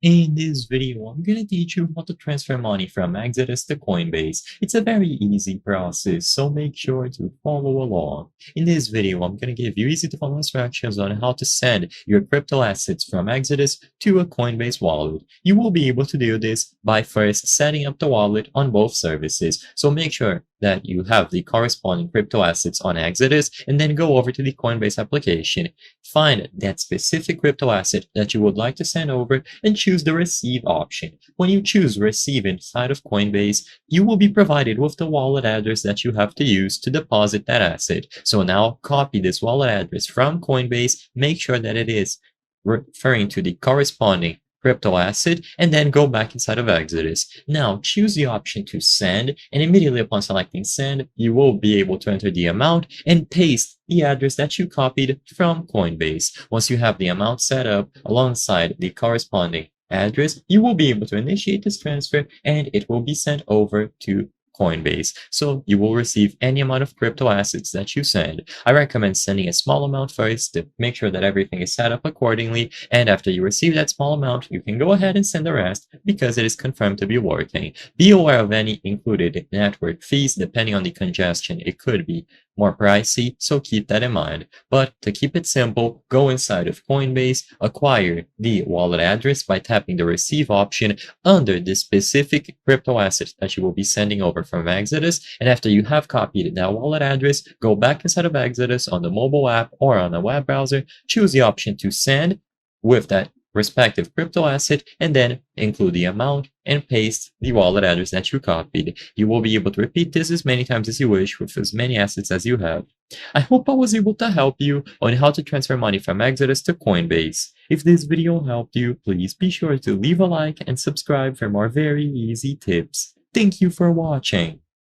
In this video, I'm going to teach you how to transfer money from Exodus to Coinbase. It's a very easy process, so make sure to follow along. In this video, I'm going to give you easy to follow instructions on how to send your crypto assets from Exodus to a Coinbase wallet. You will be able to do this by first setting up the wallet on both services. So make sure that you have the corresponding crypto assets on Exodus and then go over to the Coinbase application. Find that specific crypto asset that you would like to send over and choose the receive option. When you choose receive inside of Coinbase, you will be provided with the wallet address that you have to use to deposit that asset. So now copy this wallet address from Coinbase, make sure that it is referring to the corresponding crypto asset, and then go back inside of Exodus. Now choose the option to send, and immediately upon selecting send, you will be able to enter the amount and paste the address that you copied from Coinbase. Once you have the amount set up alongside the corresponding address, you will be able to initiate this transfer and it will be sent over to Coinbase. So you will receive any amount of crypto assets that you send. I recommend sending a small amount first to make sure that everything is set up accordingly. And after you receive that small amount, you can go ahead and send the rest because it is confirmed to be working. Be aware of any included network fees. Depending on the congestion, it could be more pricey, so keep that in mind. But to keep it simple, go inside of Coinbase, acquire the wallet address by tapping the receive option under the specific crypto asset that you will be sending over from Exodus. And after you have copied that wallet address, go back inside of Exodus on the mobile app or on a web browser, choose the option to send with that respective crypto asset, and then include the amount and paste the wallet address that you copied. You will be able to repeat this as many times as you wish with as many assets as you have. I hope I was able to help you on how to transfer money from Exodus to Coinbase. If this video helped you, please be sure to leave a like and subscribe for more very easy tips. Thank you for watching.